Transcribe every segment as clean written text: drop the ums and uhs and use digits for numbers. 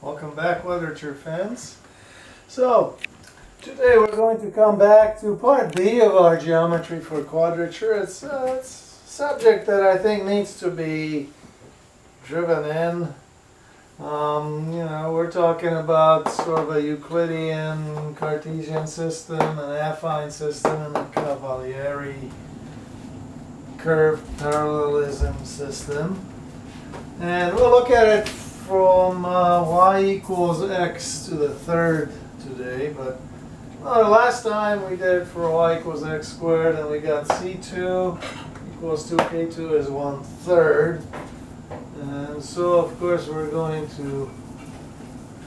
Welcome back, Quadrature fans. So, today we're going to come back to part B of our geometry for quadrature. It's a subject that I think needs to be driven in. We're talking about sort of a Euclidean Cartesian system, an affine system, and a Cavalieri curved parallelism system. And we'll look at it from y equals x to the third today, but last time we did it for y equals x squared, and we got c2 equals 2k2 is 1/3. And so of course we're going to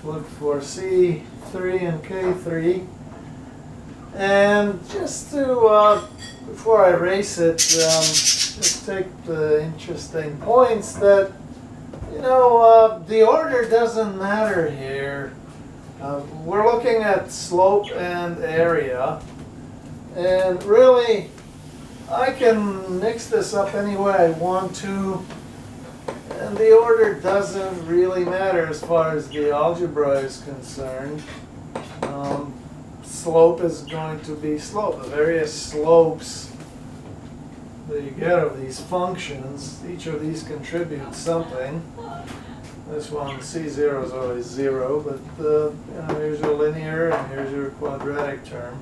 look for c3 and k3. And just to, before I erase it, just take the interesting points that the order doesn't matter here. We're looking at slope and area, and really I can mix this up any way I want to, and the order doesn't really matter as far as the algebra is concerned. Slope is going to be slope. The various slopes that you get of these functions, each of these contributes something. This one, C0 is always 0, but here's your linear and here's your quadratic term.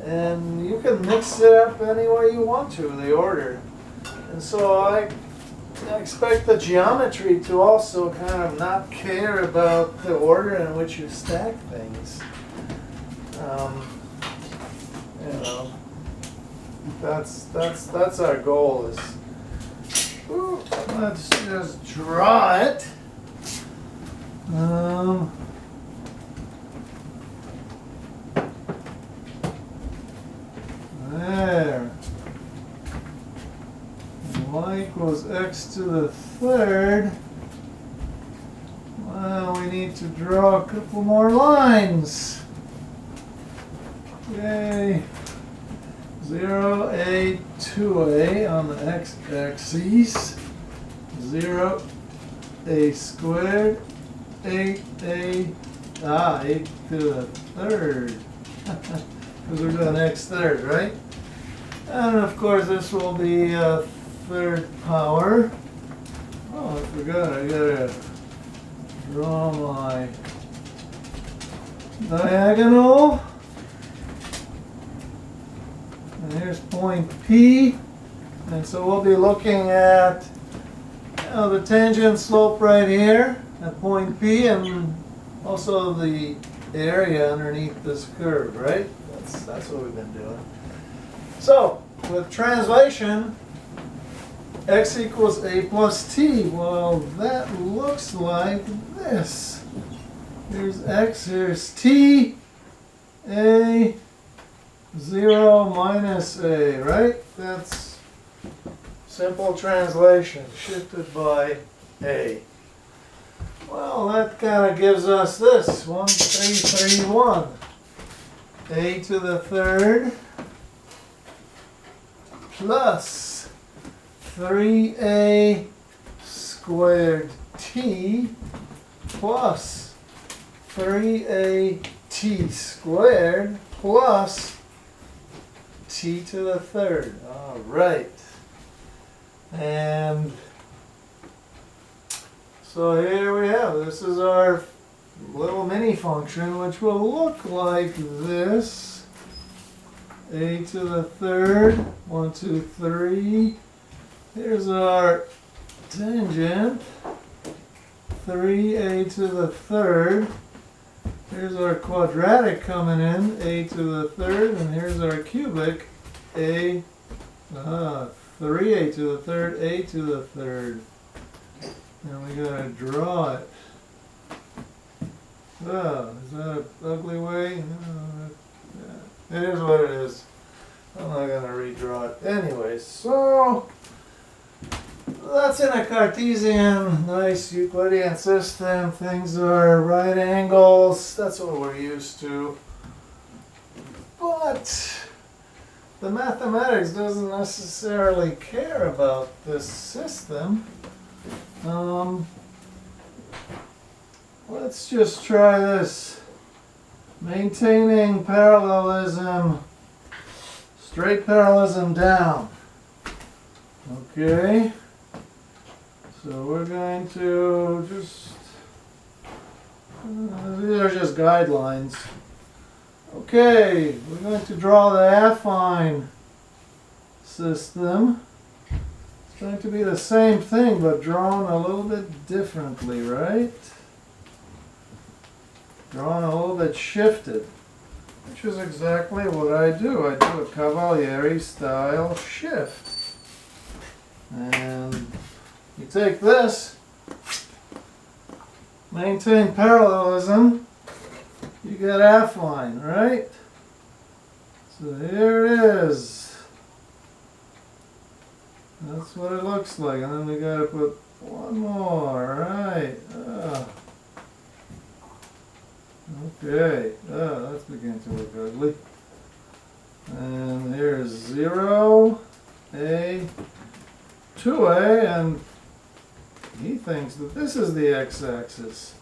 And you can mix it up any way you want to, the order. And so I expect the geometry to also kind of not care about the order in which you stack things. That's our goal. Let's just draw it. There. Y equals x to the third. Well, we need to draw a couple more lines. Yay. 0a, 2a on the x-axis, 0a squared, 8a, 8 to the third, because we're doing x third, right? And of course this will be a third power. Oh, I forgot, I gotta draw my diagonal. And here's point P, and so we'll be looking at the tangent slope right here at point P, and also the area underneath this curve, right? That's what we've been doing. So with translation, x equals a plus t. Well, that looks like this. Here's x, here's t, a, 0 minus a, right? That's simple translation, shifted by a. Well, that kind of gives us this, 1, 3, 3, 1. A to the third plus 3a squared t plus 3a t squared plus t to the third. All right. And so here we have, this is our little mini function, which will look like this. A to the third, 1, 2, 3. Here's our tangent, 3a to the third. Here's our quadratic coming in, a to the third, and here's our cubic, 3a to the third, a to the third. And we gotta draw it. Oh, is that an ugly way? It is what it is. I'm not gonna redraw it. Anyway, so that's in a Cartesian, nice Euclidean system. Things are right angles. That's what we're used to. But the mathematics doesn't necessarily care about this system. let's just try this. Maintaining parallelism, straight parallelism down. Okay, so we're going to just, these are just guidelines. Okay, we're going to draw the affine system. It's going to be the same thing, but drawn a little bit differently, right? Drawn a little bit shifted, which is exactly what I do. I do a Cavalieri style shift. And you take this, maintain parallelism, you get affine, right? So here it is. That's what it looks like. And then we gotta put one more, right? Okay, that's beginning to look ugly. And here's 0, A, 2A, and he thinks that this is the x-axis.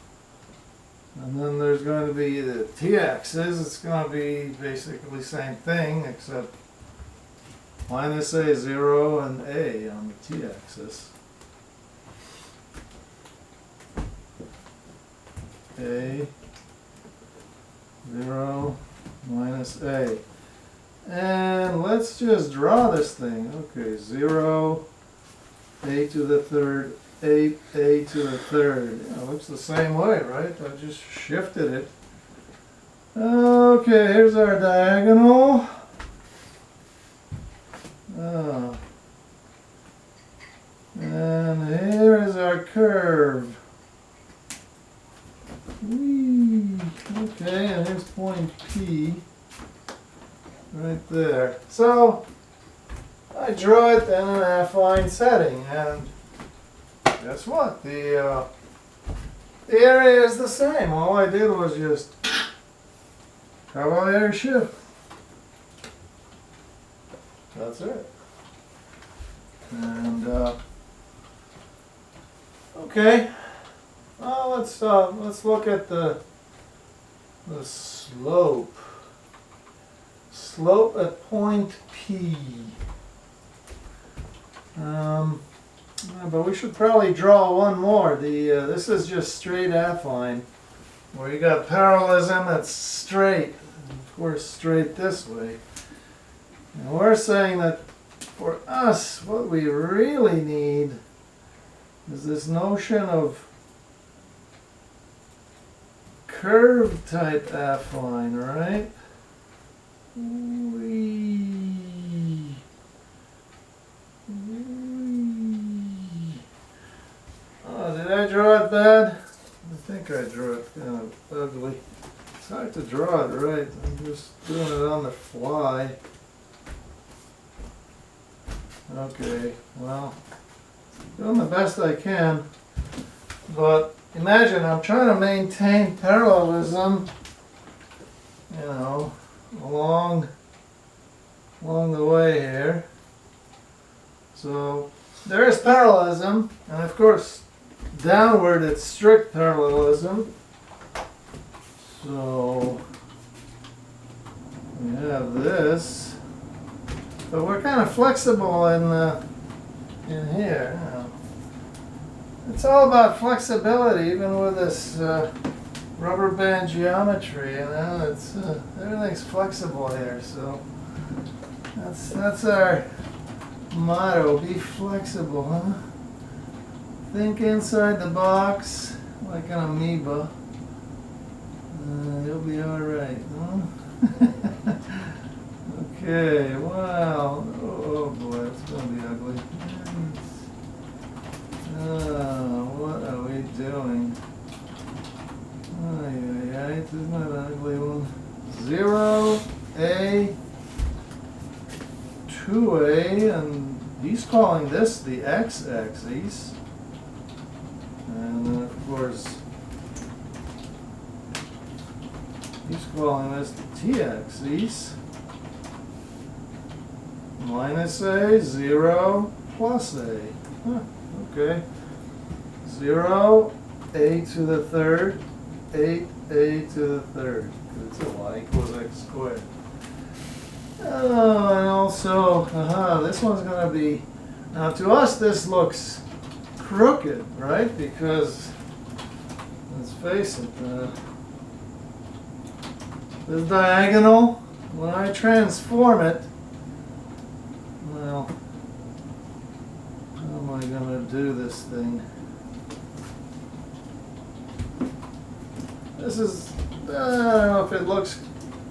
And then there's going to be the t-axis. It's going to be basically the same thing, except minus A, 0, and A on the t-axis. A, 0, minus A. And let's just draw this thing. Okay, 0, A to the third, 8A to the third. Yeah, it looks the same way, right? I just shifted it. Okay, here's our diagonal. And here is our curve. Whee. Okay, and here's point P. Right there. So I draw it in an affine setting, and guess what? The area is the same. All I did was just Cavalieri shift. That's it. And okay. Well, let's look at the slope. Slope at point P. But we should probably draw one more. This is just straight affine, where you got parallelism that's straight. Of course, straight this way. And we're saying that for us, what we really need is this notion of curve type affine, right? Oh, did I draw it bad? I think I drew it kind of ugly. It's hard to draw it right. I'm just doing it on the fly. Okay, well, doing the best I can. But imagine I'm trying to maintain parallelism, you know, along the way here. So there is parallelism, and of course downward it's strict parallelism. So we have this, but we're kind of flexible in here. You know. It's all about flexibility, even with this rubber band geometry. You know, it's everything's flexible here. So that's our motto: be flexible, huh? Think inside the box like an amoeba. You'll be all right, huh? Okay. Wow. Oh boy, it's gonna be ugly. What are we doing? This is not an ugly one. 0, A, 2A, and he's calling this the x-axis. And then, of course, he's calling this the t-axis. Minus A, 0, plus A. Huh, okay. 0, A to the third, 8a to the third. It's a y equals x squared. Oh, and also, this one's going to be, now to us this looks crooked, right? Because, let's face it, this diagonal, when I transform it, well, how am I going to do this thing? This is, I don't know if it looks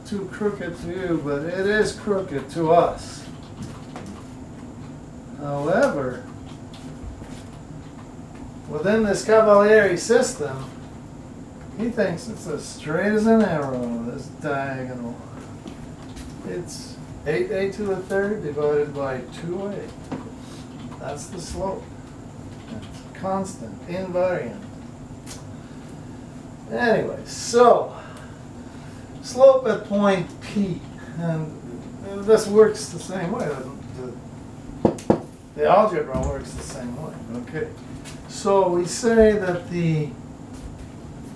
too crooked to you, but it is crooked to us. However, within this Cavalieri system, he thinks it's as straight as an arrow, this diagonal. It's 8a to the third divided by 2a. That's the slope. It's constant, invariant. Anyway, so slope at point P, and this works the same way. The algebra works the same way. Okay, so we say that the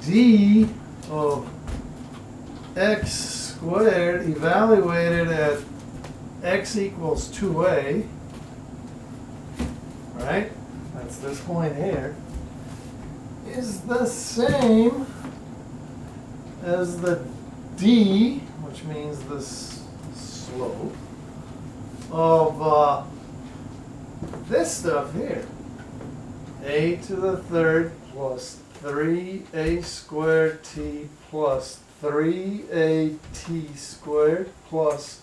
d of x squared evaluated at x equals 2a, right? That's this point here, is the same as the d, which means this slope, of this stuff here. A to the third plus 3a squared t plus 3at squared plus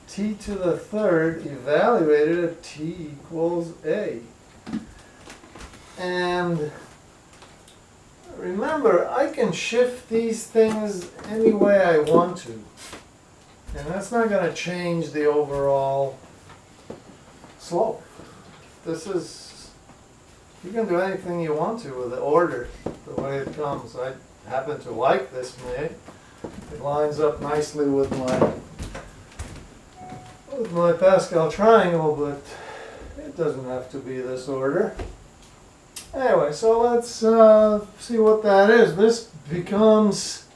t to the third evaluated at t equals a. And remember, I can shift these things any way I want to. And that's not going to change the overall slope. This is, you can do anything you want to with the order, the way it comes. I happen to like this way. It lines up nicely with my Pascal triangle, but it doesn't have to be this order. Anyway, so let's see what that is. This becomes,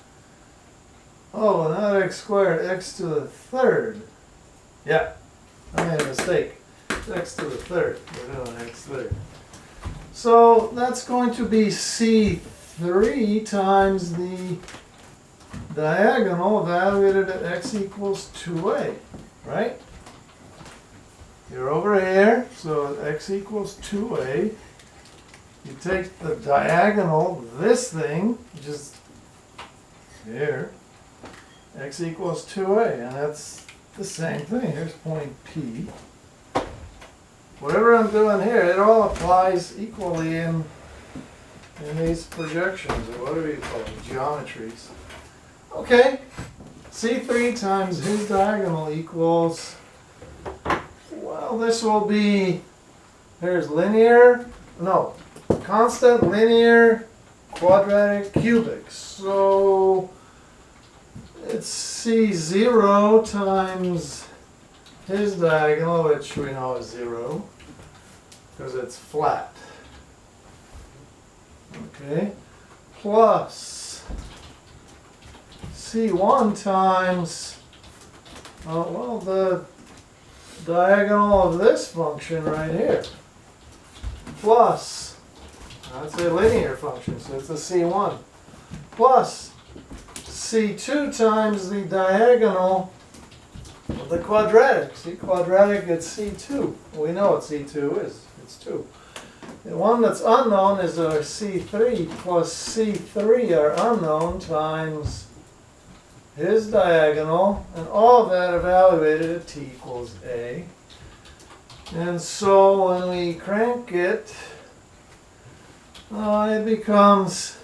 oh, not x squared, x to the third. Yeah, I made a mistake. It's x to the third. We're doing x third. So that's going to be C3 times the diagonal evaluated at x equals 2a, right? You're over here, so x equals 2a. You take the diagonal, this thing, just here, x equals 2a, and that's the same thing. Here's point P. Whatever I'm doing here, it all applies equally in these projections, or whatever you call them, geometries. Okay, C3 times his diagonal equals, well, this will be, here's linear, no, constant, linear, quadratic, cubic. So it's C0 times his diagonal, which we know is 0, because it's flat. Okay, plus C1 times, well, the diagonal of this function right here, plus, that's a linear function, so it's a C1, plus C2 times the diagonal of the quadratic. See, quadratic, it's C2. We know what C2 is. It's 2. The one that's unknown is our C3 plus C3 are unknown times his diagonal, and all of that evaluated at t equals a. And so when we crank it, it becomes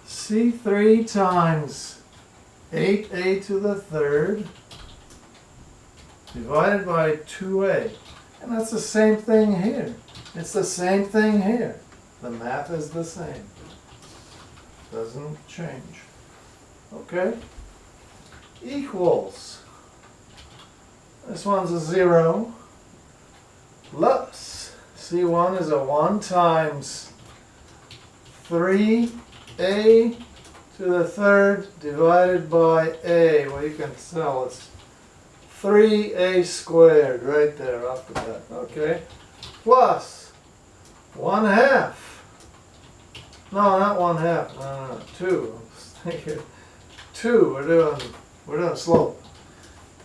C3 times 8a to the third divided by 2a. And that's the same thing here. It's the same thing here. The math is the same. Doesn't change. Okay? Equals. This one's a 0. Plus. C1 is a 1 times 3a to the third divided by a. Well, you can tell it's 3a squared right there off the bat. Okay. Plus 1/2. No, not 1/2. No, 2. 2. We're doing slope.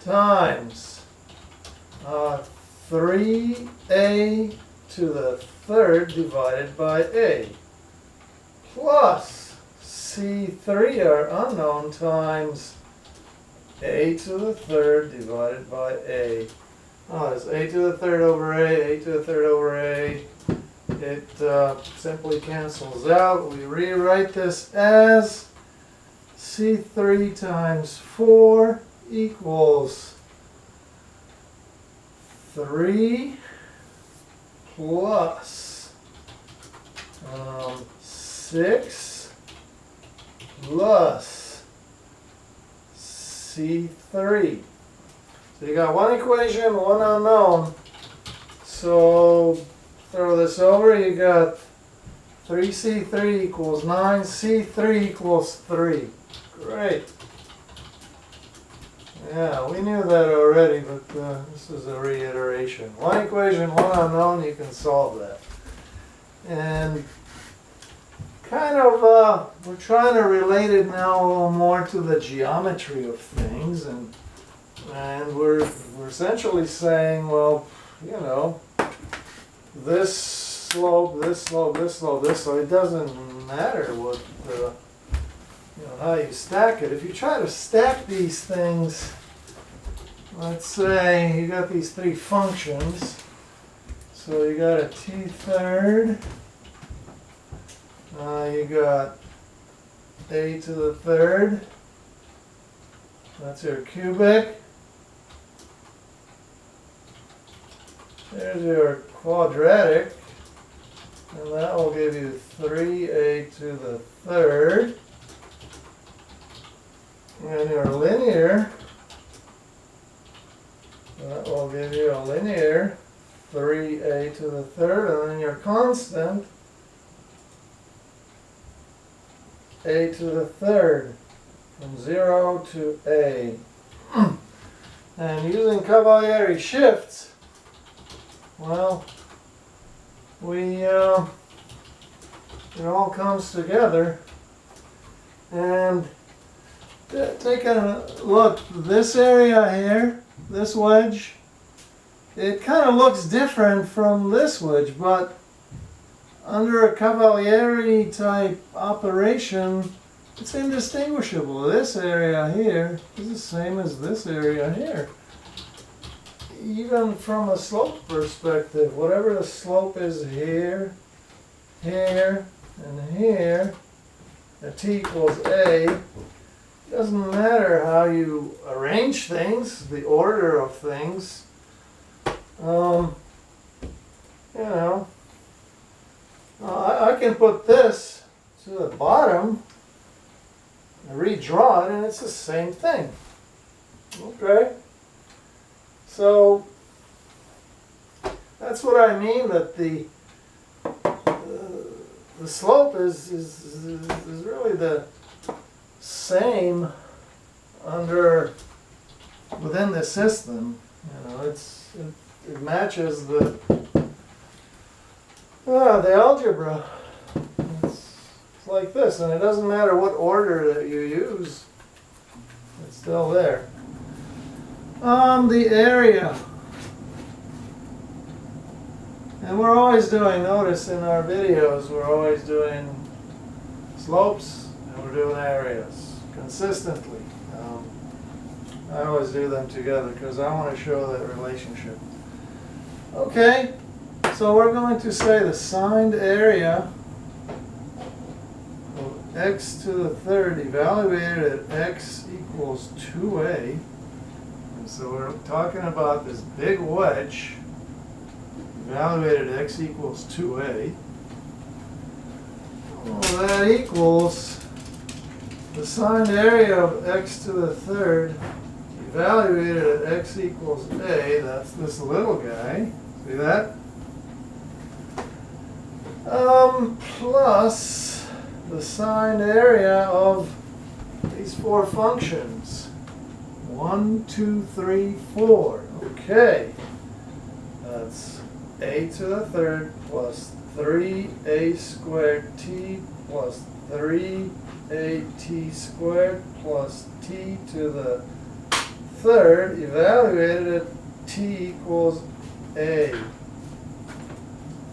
Times 3a to the third divided by a. Plus c3, our unknown, times a to the third divided by a. Oh, it's a to the third over a to the third over a. It simply cancels out. We rewrite this as c3 times 4 equals 3 plus 6 plus c3. So you got one equation, one unknown. So throw this over, you got 3c3 equals 9, c3 equals 3. Great. Yeah, we knew that already, but this is a reiteration. One equation, one unknown, you can solve that. And kind of, we're trying to relate it now a little more to the geometry of things, and we're essentially saying, well, you know, this slope, this slope, this slope, this slope, it doesn't matter what, you know, how you stack it. If you try to stack these things, let's say you got these three functions. So you got a t third, you got a to the third, that's your cubic. There's your quadratic, and that will give you 3a to the third. And your linear, that will give you a linear 3a to the third, and then your constant, a to the third, from 0 to a. And using Cavalieri shifts, well, it all comes together. And take a look, this area here, this wedge, it kind of looks different from this wedge, but under a Cavalieri type operation, it's indistinguishable. This area here is the same as this area here. Even from a slope perspective, whatever the slope is here, here, and here, at t equals a, it doesn't matter how you arrange things, the order of things. You know, I can put this to the bottom and redraw it, and it's the same thing. Okay? So that's what I mean, that the slope is really the same within the system. You know, it matches the algebra. It's like this, and it doesn't matter what order that you use, it's still there. The area. And we're always doing, notice in our videos, we're always doing slopes and we're doing areas consistently. I always do them together because I want to show that relationship. Okay, so we're going to say the signed area of x to the third evaluated at x equals 2a. And so we're talking about this big wedge evaluated at x equals 2a. Well, that equals the signed area of x to the third evaluated at x equals a. That's this little guy. See that? Plus the signed area of these four functions. 1, 2, 3, 4. Okay. That's a to the third plus 3a squared t plus 3at squared plus t to the third evaluated at t equals a.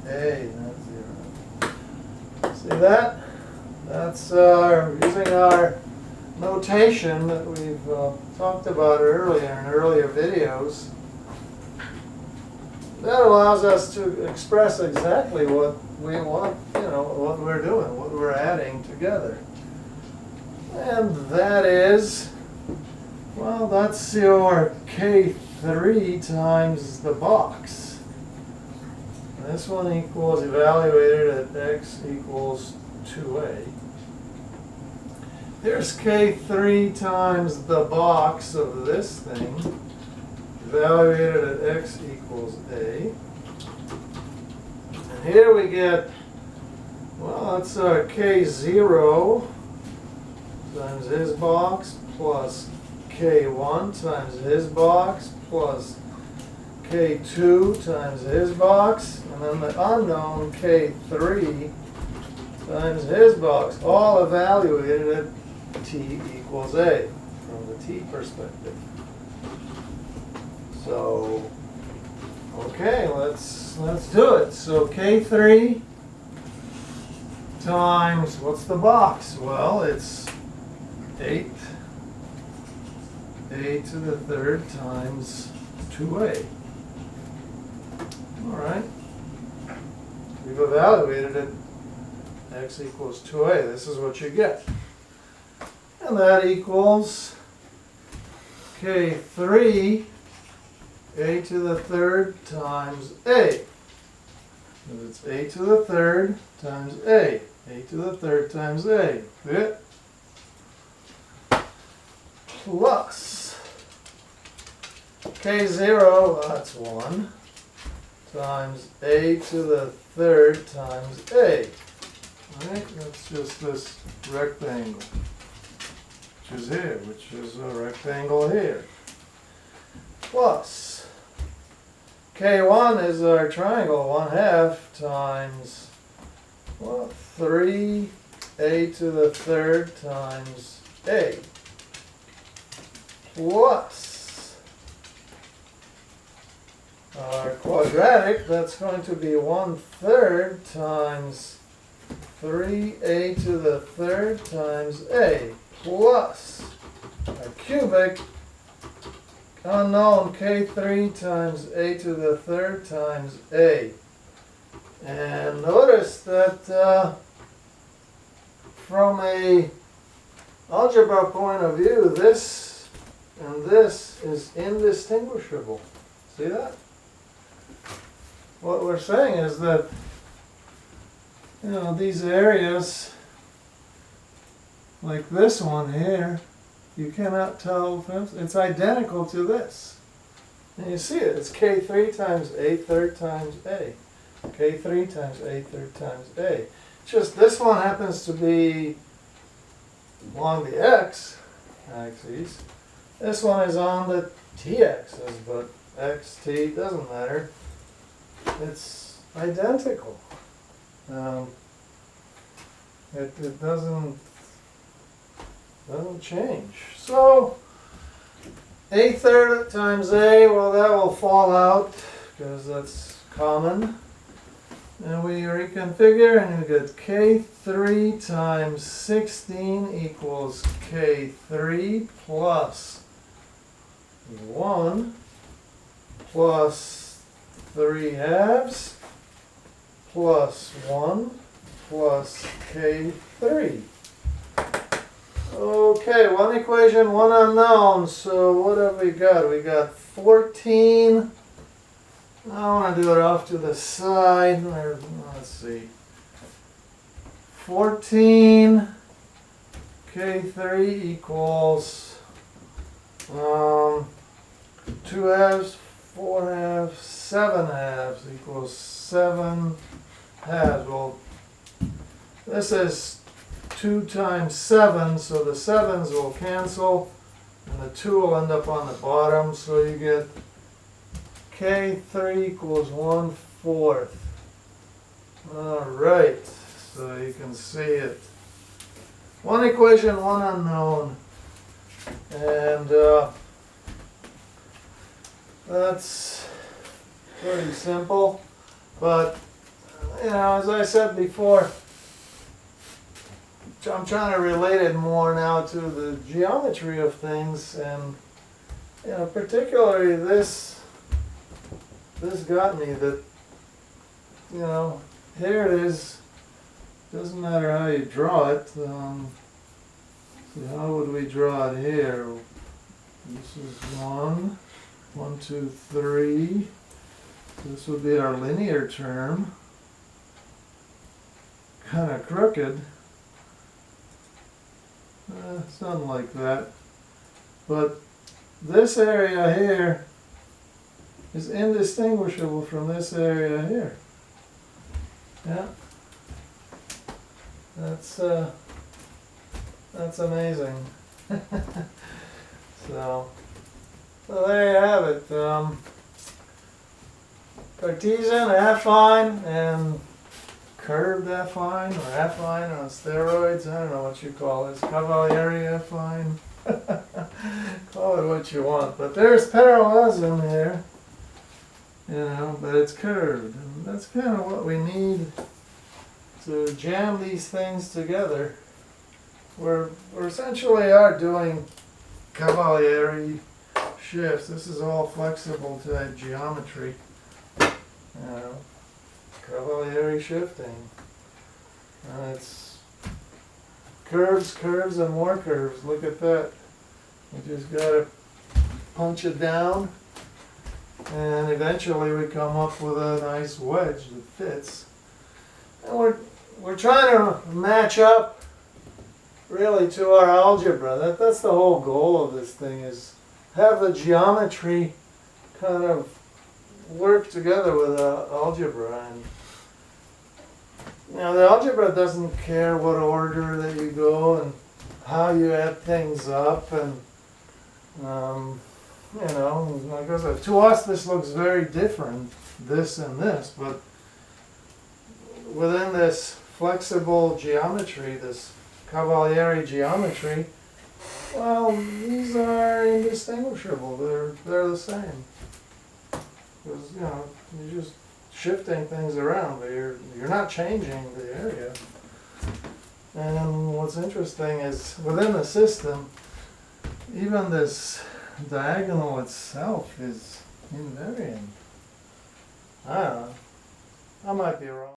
Not 0. See that? That's using our notation that we've talked about earlier in earlier videos. That allows us to express exactly what we want, what we're doing, what we're adding together. And that is, well, that's your K3 times the box. This one equals evaluated at x equals 2a. Here's K3 times the box of this thing, evaluated at x equals a. And here we get, well, that's our K0 times his box plus K1 times his box plus K2 times his box, and then the unknown K3 times his box, all evaluated at t equals a from the t perspective. So, okay, let's do it. So K3 times, what's the box? Well, it's 8 a to the third times 2a. All right. We've evaluated it. X equals 2a. This is what you get. And that equals K3 a to the third times a. And it's a to the third times a. A to the third times a. Yeah. Plus K0, that's 1, times a to the third times a. Right? That's just this rectangle, which is here, which is a rectangle here. Plus K1 is our triangle, 1/2 times, well, 3a to the third times a. Plus our quadratic, that's going to be 1/3 times 3a to the third times a, plus our cubic, unknown K3 times a to the third times a. And notice that from a algebra point of view, this and this is indistinguishable. See that? What we're saying is that, these areas, like this one here, you cannot tell, it's identical to this. And you see it, it's K3 times a third times a. K3 times a third times a. It's just this one happens to be along the x-axis. This one is on the t-axis, but x, t, doesn't matter. It's identical. It doesn't change. So a third times a, well, that will fall out because that's common. And we reconfigure and you get K3 times 16 equals K3 plus 1 plus 3/2 plus 1 plus K3. Okay, one equation, one unknown. So what have we got? We got 14. I want to do it off to the side. Let's see. 14 K3 equals 2/2, 4/2, 7/2 equals 7/2. Well, this is 2 times 7, so the 7's will cancel, and the 2 will end up on the bottom, so you get K3 equals 1/4. Alright, so you can see it. One equation, one unknown. And that's pretty simple. But, as I said before, I'm trying to relate it more now to the geometry of things, and particularly this got me that, here it is. Doesn't matter how you draw it. So how would we draw it here? This is 1, 2, 3. This would be our linear term. Kind of crooked. Something like that. But this area here is indistinguishable from this area here. Yeah. That's amazing. So there you have it. Cartesian, affine, and curved affine, or affine on steroids. I don't know what you call this. Cavalieri affine. Call it what you want. But there's parallelism here. But it's curved. And that's kind of what we need to jam these things together. We're essentially are doing Cavalieri shifts. This is all flexible type geometry. Cavalieri shifting. It's curves, curves, and more curves. Look at that. We just got to punch it down, and eventually we come up with a nice wedge that fits. And we're trying to match up really to our algebra. That's the whole goal of this thing, is have the geometry kind of work together with algebra. And the algebra doesn't care what order that you go and how you add things up, and like I said, to us this looks very different, this and this, but within this flexible geometry, this Cavalieri geometry, well, these are indistinguishable. They're the same. Because you're just shifting things around, but you're not changing the area. And what's interesting is within the system, even this diagonal itself is invariant. I don't know. I might be wrong.